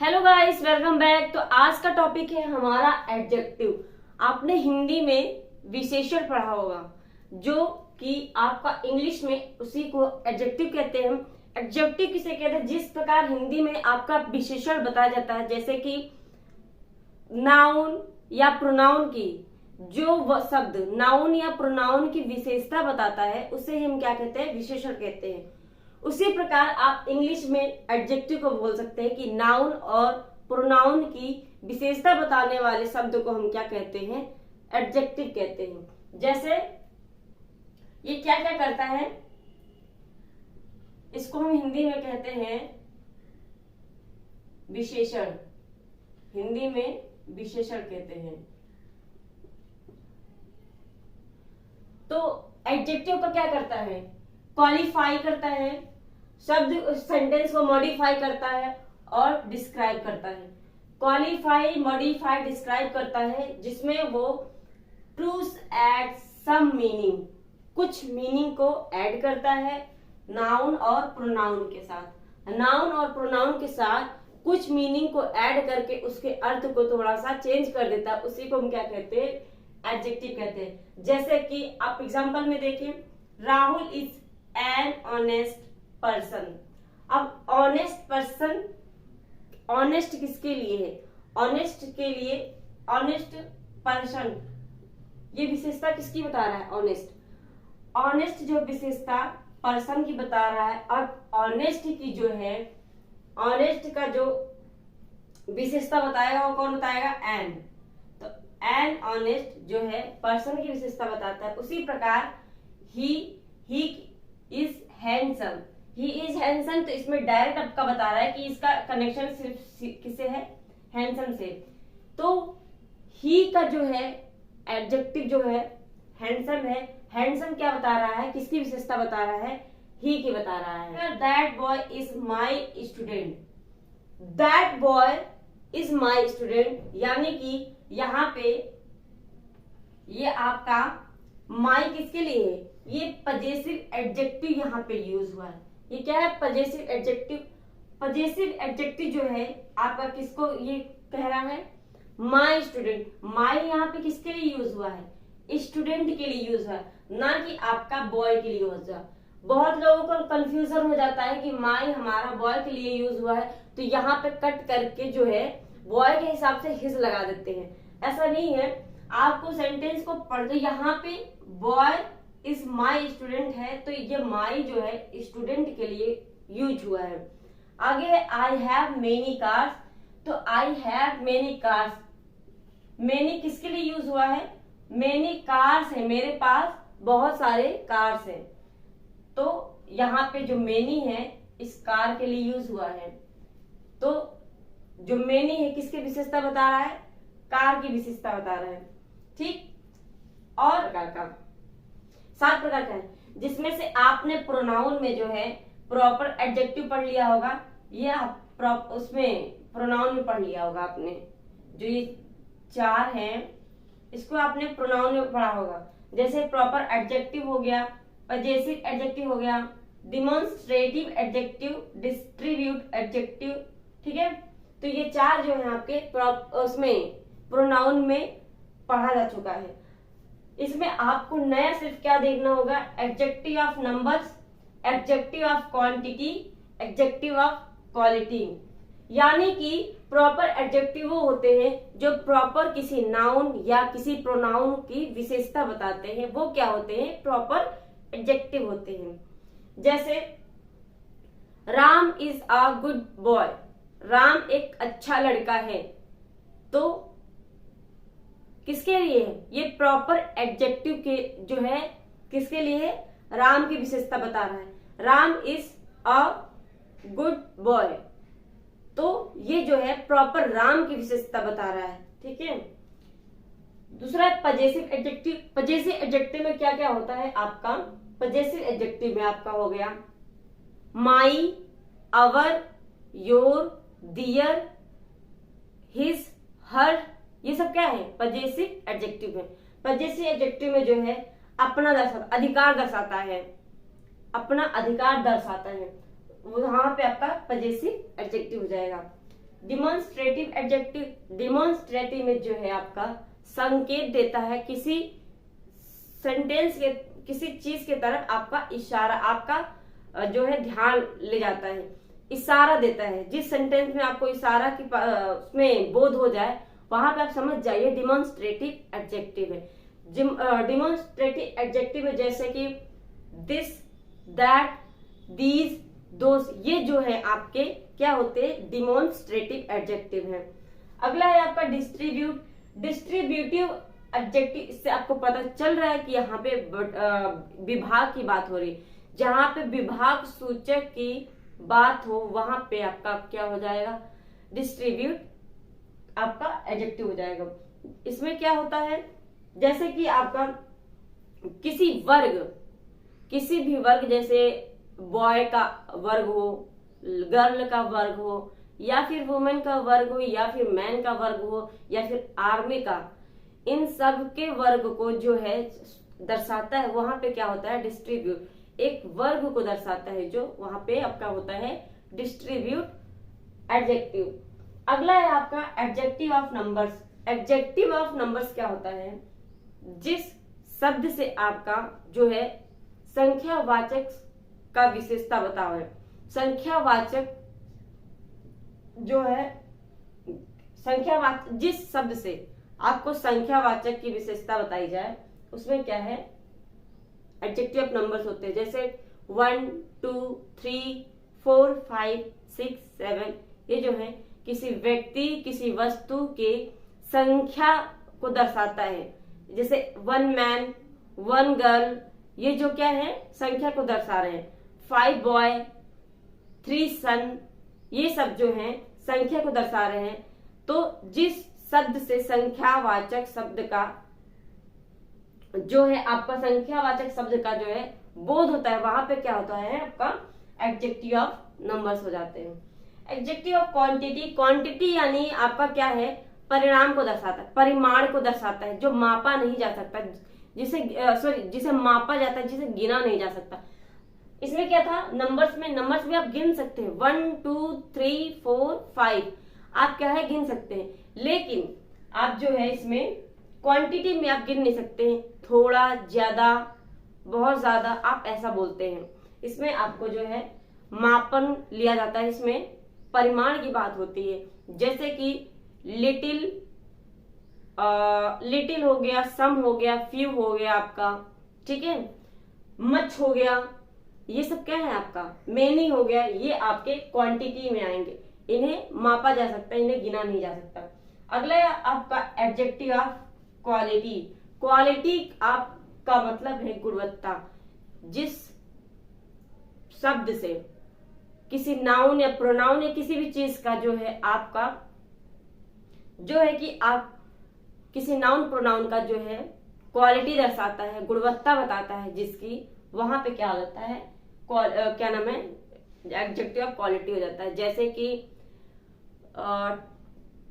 Hello guys, welcome back. तो आज का टॉपिक है हमारा एडजेक्टिव। आपने हिंदी में विशेषण पढ़ा होगा, जो कि आपका इंग्लिश में उसी को एडजेक्टिव कहते हैं। एडजेक्टिव किसे कहते हैं? जिस प्रकार हिंदी में आपका विशेषण बताया जाता है, जैसे कि नाउन या प्रोनाउन की जो शब्द नाउन या प्रोनाउन की विशेषता बताता है, उसे हम क्या कहते हैं? विशेषण कहते हैं। उसी प्रकार आप इंग्लिश में एडजेक्टिव को बोल सकते हैं कि नाउन और प्रोनाउन की विशेषता बताने वाले शब्द को हम क्या कहते हैं? एडजेक्टिव कहते हैं। जैसे ये क्या क्या करता है, इसको हम हिंदी में कहते हैं विशेषण। हिंदी में विशेषण कहते हैं। तो एडजेक्टिव का क्या करता है? क्वालिफाई करता है, शब्द सेंटेंस को मॉडिफाई करता है और डिस्क्राइब करता है। क्वालिफाई, मॉडिफाई, डिस्क्राइब करता है, जिसमें वो टू एड सम मीनिंग, कुछ मीनिंग को ऐड करता है नाउन और प्रोनाउन के साथ। नाउन और प्रोनाउन के साथ कुछ मीनिंग को ऐड करके उसके अर्थ को थोड़ा सा चेंज कर देता है, उसी को हम क्या कहते हैं? एडजेक्टिव कहते हैं। जैसे कि आप एग्जांपल में देखिए, Rahul is an honest person. अब ऑनेस्ट पर्सन, ऑनेस्ट किसके लिए है? ऑनेस्ट के लिए, ऑनेस्ट पर्सन, ये विशेषता किसकी बता रहा है? ऑनेस्ट। ऑनेस्ट जो विशेषता पर्सन की बता रहा है, और ऑनेस्ट की जो है, ऑनेस्ट का जो विशेषता बताएगा वो कौन बताएगा? एन। तो एन ऑनेस्ट जो है पर्सन की विशेषता बताता है। उसी प्रकार he is handsome, he is handsome, तो इसमें डायरेक्ट आपका बता रहा है कि इसका कनेक्शन सिर्फ किससे है? हैंडसम से। तो ही का जो है एडजेक्टिव जो है हैंडसम है। हैंडसम क्या बता रहा है? किसकी विशेषता बता रहा है? ही की बता रहा है। That boy is my student. That boy is my student, यानी कि यहाँ पे ये आपका माई किसके लिए है? ये पजेसिव एडजेक्टिव यहाँ पे यूज हुआ है। ये क्या है? Possessive adjective. पजेसिव एडजेक्टिव जो है आपका किसको ये कह रहा है? My student. माई यहाँ पे किसके लिए यूज हुआ है? स्टूडेंट के लिए यूज हुआ है, ना कि आपका बॉय के लिए यूज हुआ। बहुत लोगों को कंफ्यूजन हो जाता है कि माई हमारा बॉय के लिए यूज हुआ है, तो यहाँ पे कट करके जो है बॉय के हिसाब से हिज लगा देते हैं। ऐसा नहीं है। आपको सेंटेंस को पढ़ते यहाँ पे बॉय इज माई स्टूडेंट है, तो ये माई जो है स्टूडेंट के लिए यूज हुआ है। आगे है आई हैव मेनी कार्स। तो I have many cars, many किसके लिए यूज हुआ है? मेनी कार्स है, मेरे पास बहुत सारे कार्स हैं। तो यहाँ पे जो मेनी है इस कार के लिए यूज हुआ है। तो जो मेनी है किसकी विशेषता बता रहा है? कार की विशेषता बता रहा है। ठीक। और प्रकार का 7 प्रकार का है, जिसमें से आपने प्रोनाउन में जो है प्रॉपर एडजेक्टिव पढ़ लिया होगा, ये उसमें प्रोनाउन में पढ़ लिया होगा आपने। जो ये 4 हैं इसको आपने प्रोनाउन में पढ़ा होगा। जैसे प्रॉपर एडजेक्टिव हो गया, पजेसिव एडजेक्टिव हो गया, डिमॉन्स्ट्रेटिव एडजेक्टिव, डिस्ट्रीब्यूट एडजेक्टिव। ठीक है। तो ये 4 जो है आपके उसमें प्रोनाउन में पढ़ा जा चुका है। इसमें आपको नया सिर्फ क्या देखना होगा? Adjective of numbers, adjective of quantity, adjective of quality. यानी कि प्रॉपर एडजेक्टिव वो होते हैं जो प्रॉपर किसी नाउन या किसी प्रोनाउन की विशेषता बताते हैं, वो क्या होते हैं? प्रॉपर एडजेक्टिव होते हैं। जैसे Ram is a good boy, Ram एक अच्छा लड़का है, तो किसके लिए है? ये प्रॉपर एडजेक्टिव के जो है किसके लिए है? राम की विशेषता बता रहा है। Ram is a good boy, तो ये जो है प्रॉपर राम की विशेषता बता रहा है। ठीक है। दूसरा पजेसिव एडजेक्टिव। पजेसिव एडजेक्टिव में क्या क्या होता है आपका? पजेसिव एडजेक्टिव में आपका हो गया माई, अवर, योर, दियर, हिज, हर, ये सब क्या है? पजेसिव एडजेक्टिव है। पजेसिव एडजेक्टिव में जो है अपना दर्शाता, अधिकार दर्शाता है, अपना अधिकार दर्शाता है, वहां पे आपका पजेसिव एडजेक्टिव हो जाएगा। डिमॉन्स्ट्रेटिव एडजेक्टिव, डिमॉन्स्ट्रेटिव में जो है आपका संकेत देता है, किसी सेंटेंस के, किसी चीज के तरफ आपका इशारा, आपका जो है ध्यान ले जाता है, इशारा देता है। जिस सेंटेंस में आपको इशारा की उसमें बोध हो जाए वहां पे आप समझ जाइए डिमॉन्स्ट्रेटिव एडजेक्टिव है। डिमॉन्स्ट्रेटिव एडजेक्टिव है जैसे कि दिस, दैट, दीज, दोस, ये जो है आपके क्या होते हैं, डिमॉन्स्ट्रेटिव एडजेक्टिव है। अगला है आपका डिस्ट्रीब्यूट, डिस्ट्रीब्यूटिव एडजेक्टिव। इससे आपको पता चल रहा है कि यहाँ पे विभाग की बात हो रही है। जहां पे विभाग सूचक की बात हो वहां पे आपका क्या हो जाएगा, डिस्ट्रीब्यूट आपका एडजेक्टिव हो जाएगा। इसमें क्या होता है, जैसे कि आपका किसी वर्ग, किसी भी वर्ग, जैसे बॉय का वर्ग हो, गर्ल का वर्ग हो, या फिर वुमेन का वर्ग हो, या फिर मैन का वर्ग हो, या फिर आर्मी का, इन सब के वर्ग को जो है दर्शाता है, वहां पे क्या होता है, डिस्ट्रीब्यूट। एक वर्ग को दर्शाता है जो वहां पे आपका होता है डिस्ट्रीब्यूट एडजेक्टिव। अगला है आपका adjective of numbers. Adjective of numbers क्या होता है, जिस शब्द से आपका जो है संख्यावाचक का विशेषता बताओ है। संख्यावाचक जो है संख्यावाचक, जिस शब्द से आपको संख्यावाचक की विशेषता बताई जाए उसमें क्या है, एडजेक्टिव ऑफ नंबर्स होते हैं। जैसे 1, 2, 3, 4, 5, 6, 7, ये जो है किसी व्यक्ति, किसी वस्तु के संख्या को दर्शाता है। जैसे 1 मैन, 1 गर्ल, ये जो क्या है, संख्या को दर्शा रहे हैं। 5 बॉय, 3 सन, ये सब जो है संख्या को दर्शा रहे हैं। तो जिस शब्द से संख्यावाचक शब्द का जो है आपका संख्यावाचक शब्द का जो है बोध होता है, वहां पे क्या होता है, आपका एडजेक्टिव ऑफ नंबर्स हो जाते हैं। एडजेक्टिव ऑफ क्वांटिटी, क्वांटिटी यानी आपका क्या है, परिणाम को दर्शाता है, परिमाण को दर्शाता है, जो मापा नहीं जा सकता, जिसे मापा जाता है, जिसे गिना नहीं जा सकता। इसमें क्या था, नंबर्स में आप गिन सकते हैं, 1, 2, 3, 4, 5 आप क्या है गिन सकते हैं, लेकिन आप जो है इसमें क्वांटिटी में आप गिन नहीं सकते हैं। थोड़ा, ज्यादा, बहुत ज्यादा आप ऐसा बोलते हैं। इसमें आपको जो है मापन लिया जाता है, इसमें परिमाण की बात होती है। जैसे कि लिटिल, लिटिल हो गया, सम हो गया, फ्यू हो गया आपका, ठीक है, मच हो गया, ये सब क्या है आपका, मेनी हो गया, ये आपके क्वांटिटी में आएंगे। इन्हें मापा जा सकता है, इन्हें गिना नहीं जा सकता। अगला है आपका एडजेक्टिव ऑफ क्वालिटी। क्वालिटी आपका मतलब है गुणवत्ता। जिस शब्द से किसी नाउन या प्रोनाउन या किसी भी चीज का जो है आपका जो है कि आप किसी नाउन प्रोनाउन का जो है क्वालिटी दर्शाता है, गुणवत्ता बताता है जिसकी, वहां पे क्या हो जाता है, क्या नाम है, एडजेक्टिव ऑफ क्वालिटी हो जाता है। जैसे कि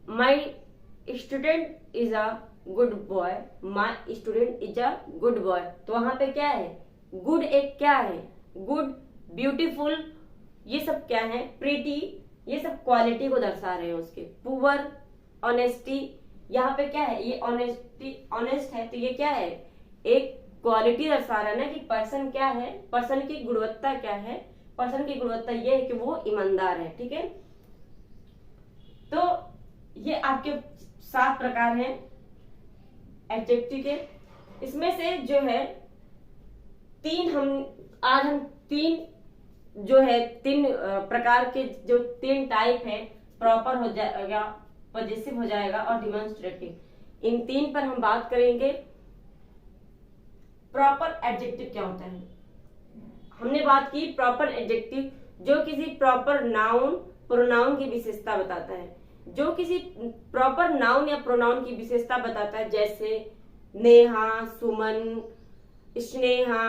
my student is a good boy, my student is a good boy, तो वहां पे क्या है, गुड एक क्या है, गुड, ब्यूटीफुल, ये सब क्या है, प्रीटी, ये सब क्वालिटी को दर्शा रहे हैं उसके। पुअर, ऑनेस्टी, यहाँ पे क्या है, ये ऑनेस्टी, ऑनेस्ट है, तो ये क्या है, एक क्वालिटी दर्शा रहा है ना कि पर्सन क्या है, पर्सन की गुणवत्ता क्या है, पर्सन की गुणवत्ता ये है कि वो ईमानदार है, ठीक है। तो ये आपके 7 प्रकार हैं एडजेक्टिव के। इसमें से जो है आज हम तीन प्रकार के जो 3 टाइप है, प्रॉपर हो जाएगा, पॉजिटिव हो जाएगा और डिमॉन्स्ट्रेटिव, इन 3 पर हम बात करेंगे। प्रॉपर एडजेक्टिव क्या होता है, हमने बात की प्रॉपर एडजेक्टिव जो किसी प्रॉपर नाउन प्रोनाउन की विशेषता बताता है, जो किसी प्रॉपर नाउन या प्रोनाउन की विशेषता बताता है। जैसे नेहा, सुमन, स्नेहा,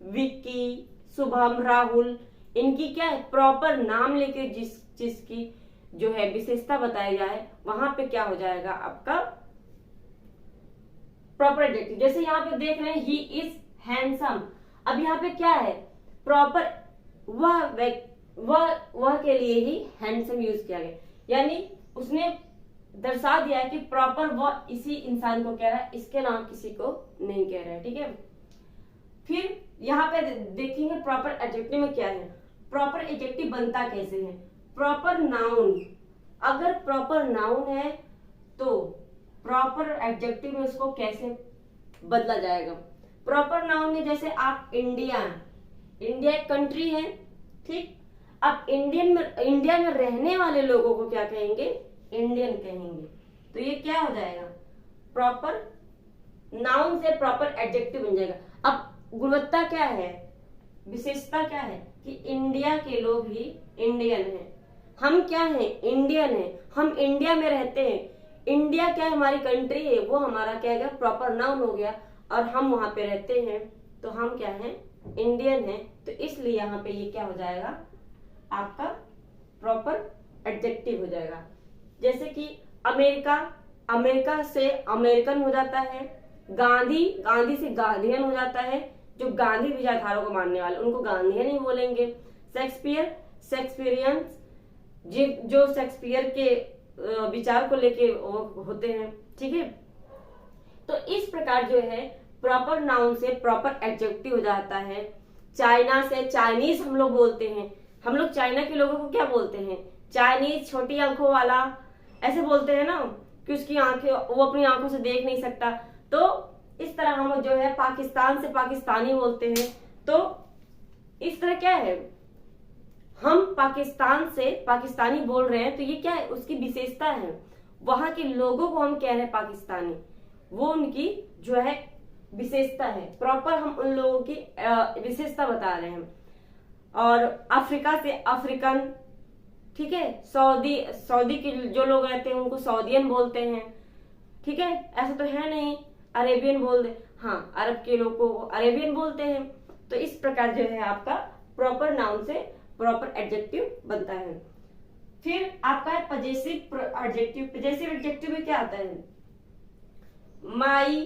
विक्की, शुभम, राहुल, इनकी क्या है, प्रॉपर नाम लेके जिस चीज की जो है विशेषता बताई जाए वहां पे क्या हो जाएगा आपका प्रॉपर एडजेक्टिव। जैसे यहाँ पे देख रहे हैं ही इज हैंडसम, अब यहाँ पे क्या है, प्रॉपर वह के लिए ही हैंडसम यूज किया गया, यानी उसने दर्शा दिया है कि प्रॉपर वो इसी इंसान को कह रहा है, इसके अलावा किसी को नहीं कह रहा है। ठीक है, फिर यहाँ पे देखेंगे प्रॉपर एडजेक्टिव में क्या है। प्रॉपर एडजेक्टिव बनता कैसे है। प्रॉपर नाउन, अगर प्रॉपर नाउन है तो प्रॉपर एडजेक्टिव में उसको कैसे बदला जाएगा। प्रॉपर नाउन में जैसे आप इंडिया, इंडिया एक कंट्री है, ठीक। अब इंडिया में रहने वाले लोगों को क्या कहेंगे, इंडियन कहेंगे। तो ये क्या हो जाएगा, प्रॉपर नाउन से प्रॉपर एडजेक्टिव बन जाएगा। अब गुणवत्ता क्या है, विशेषता क्या है कि इंडिया के लोग ही इंडियन हैं। हम क्या हैं, इंडियन हैं, हम इंडिया में रहते हैं। इंडिया क्या है, हमारी कंट्री है, वो हमारा क्या है, प्रॉपर नाउन हो गया। और हम वहां पे रहते हैं तो हम क्या हैं, इंडियन हैं। तो इसलिए यहाँ पे ये क्या हो जाएगा, आपका प्रॉपर एडजेक्टिव हो जाएगा। जैसे कि अमेरिका, अमेरिका से अमेरिकन हो जाता है। गांधी, गांधी से गांधीयन हो जाता है। जो गांधी विचारधारा को मानने वाले उनको गांधीयन ही बोलेंगे। शेक्सपियर, शेक्सपियरियंस, जो शेक्सपियर के विचार को लेके होते हैं। ठीक है, तो इस प्रकार जो है प्रॉपर नाउन से प्रॉपर एडजेक्टिव हो जाता है। चाइना से चाइनीज हम लोग बोलते हैं। हम लोग चाइना के लोगों को क्या बोलते हैं, चाइनीज, छोटी आंखों वाला, ऐसे बोलते हैं ना कि उसकी आंखें, वो अपनी आंखों से देख नहीं सकता। तो इस तरह हम जो है पाकिस्तान से पाकिस्तानी बोलते हैं। तो इस तरह क्या है, हम पाकिस्तान से पाकिस्तानी बोल रहे हैं तो ये क्या है, उसकी विशेषता है। वहां के लोगों को हम कह रहे हैं पाकिस्तानी, वो उनकी जो है विशेषता है। प्रॉपर हम उन लोगों की विशेषता बता रहे हैं। और अफ्रीका से अफ्रीकन, ठीक है। सऊदी के जो लोग रहते हैं उनको सऊदियन बोलते हैं। ठीक है, ऐसा तो है नहीं अरेबियन बोल दे, हाँ, अरब के लोगों को अरेबियन बोलते हैं। तो इस प्रकार जो है आपका प्रॉपर नाउन से प्रॉपर एडजेक्टिव बनता है। फिर आपका है पजेसिव एडजेक्टिव। पजेसिव एडजेक्टिव में क्या आता है, my,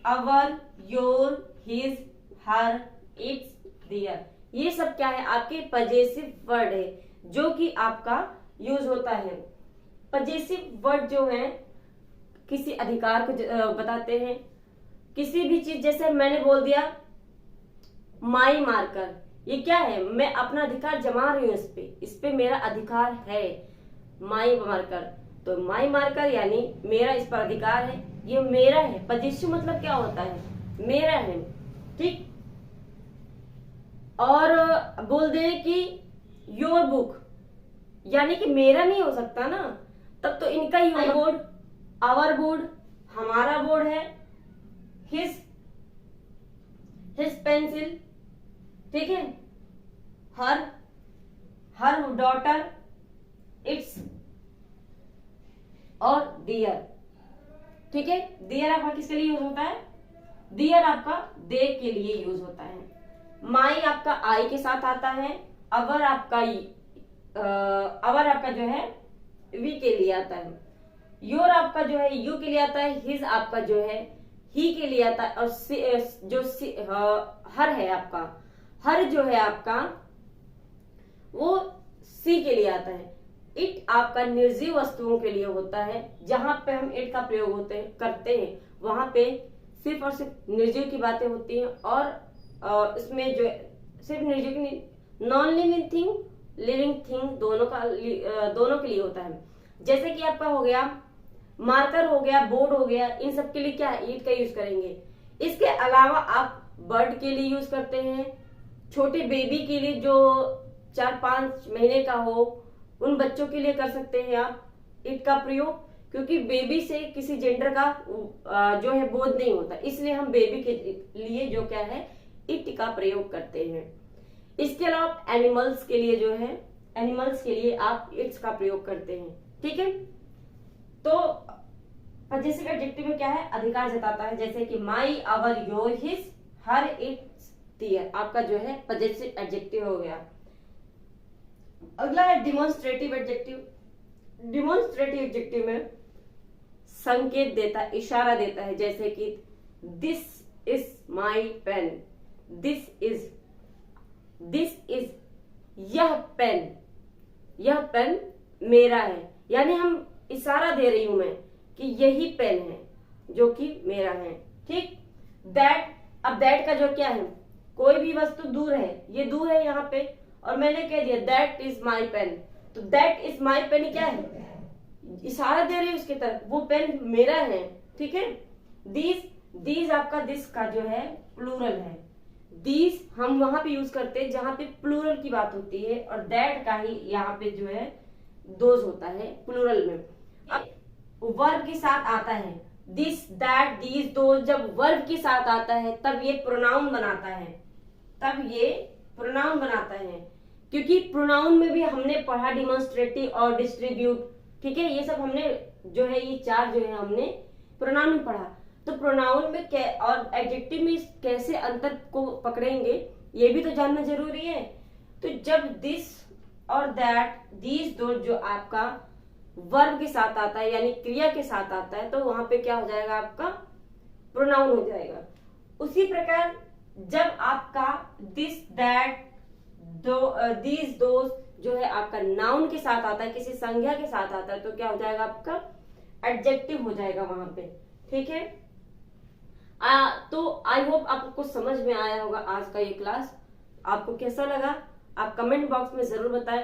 our, your, his, her, its, their, ये सब क्या है, आपके पजेसिव वर्ड है जो कि आपका यूज होता है। पजेसिव वर्ड जो है किसी अधिकार को बताते हैं। किसी भी चीज, जैसे मैंने बोल दिया माई मार्कर, ये क्या है, मैं अपना अधिकार जमा रही हूँ इस पे मेरा अधिकार है, माई मार्कर। तो माई मार्कर यानी मेरा इस पर अधिकार है, ये मेरा है। पजेसिव मतलब क्या होता है, मेरा है, ठीक। और बोल दे कि योर बुक, यानी कि मेरा नहीं हो सकता ना, तब तो इनका योर बोर्ड, आवर बोर्ड, हमारा बोर्ड है। हिज पेंसिल, ठीक है। हर डॉटर, इट्स, और दियर, ठीक है। दियर आपका किसके लिए यूज होता है, दियर आपका दे के लिए यूज होता है। माई आपका आई के साथ आता है। अवर आपका जो है वी के लिए आता है। योर आपका जो है यू के लिए आता है। हिज आपका जो है ही के लिए आता है। और हर है आपका, हर जो है आपका वो सी के लिए आता है। इट आपका निर्जीव वस्तुओं के लिए होता है। जहां पे हम इट का प्रयोग करते हैं वहां पे सिर्फ और सिर्फ निर्जीव की बातें होती हैं। और इसमें जो सिर्फ निर्जीव की, non living thing, living thing दोनों के लिए होता है। जैसे कि आपका हो गया मार्कर, हो गया बोर्ड, हो गया, इन सब के लिए क्या है, ईट का यूज करेंगे। इसके अलावा आप बर्ड के लिए यूज करते हैं। छोटे बेबी के लिए जो 4-5 महीने का हो, उन बच्चों के लिए कर सकते हैं आप इट का प्रयोग, क्योंकि बेबी से किसी जेंडर का जो है बोध नहीं होता, इसलिए हम बेबी के लिए जो क्या है इट का प्रयोग करते हैं। इसके अलावा एनिमल्स के लिए जो है, एनिमल्स के लिए आप इट्स का प्रयोग करते हैं, ठीक है। तो पजेसिव एडजेक्टिव में क्या है, अधिकार जताता है। जैसे कि my, our, your, his, her, its, their, आपका जो है पजेसिव एडजेक्टिव हो गया। अगला है डिमॉन्स्ट्रेटिव एडजेक्टिव। डिमॉन्स्ट्रेटिव एडजेक्टिव में संकेत देता, इशारा देता है। जैसे कि this is my pen, this is, यह पेन मेरा है। यानी हम इशारा दे रही हूं मैं कि यही पेन है जो कि मेरा है। ठीक, दैट, अब दैट का जो क्या है, कोई भी वस्तु दूर है, ये दूर है यहाँ पे, और मैंने कह दिया दैट इज माई पेन, तो दैट इज माई पेन क्या है, इशारा दे रही है उसकी तरफ, वो पेन मेरा है। ठीक है, दीज आपका दिस का जो है प्लूरल है, दीज हम वहां पे यूज करते हैं जहां पे प्लूरल की बात होती है, और दैट का ही यहाँ पे जो है दोज होता है प्लूरल में। अब वर्ब के साथ आता है, दिस दैट दीज दोज, जब वर्ब के साथ आता है तब ये प्रोनाउन बनाता है, तब ये प्रोनाउन बनाता है, क्योंकि प्रोनाउन में भी हमने पढ़ा डिमॉन्स्ट्रेटिव और डिस्ट्रीब्यूट। ठीक है, ये सब हमने जो है, ये चार जो है हमने प्रोनाउन में पढ़ा। तो प्रोनाउन में और एडजेक्टिव में कैसे अंतर को पकड़ेंगे ये भी तो जानना जरूरी है। तो जब दिस और दैट, दीज दो जो आपका वर्ब के साथ आता है यानी क्रिया के साथ आता है, तो वहां पे क्या हो जाएगा, आपका प्रोनाउन हो जाएगा। उसी प्रकार जब आपका दिस दैट दीज दोज जो है आपका नाउन के साथ आता है, किसी संज्ञा के साथ आता है, तो क्या हो जाएगा, आपका एडजेक्टिव हो जाएगा वहां पे। ठीक है, तो आई होप आपको कुछ समझ में आया होगा आज का ये क्लास। आपको कैसा लगा आप कमेंट बॉक्स में जरूर बताएं।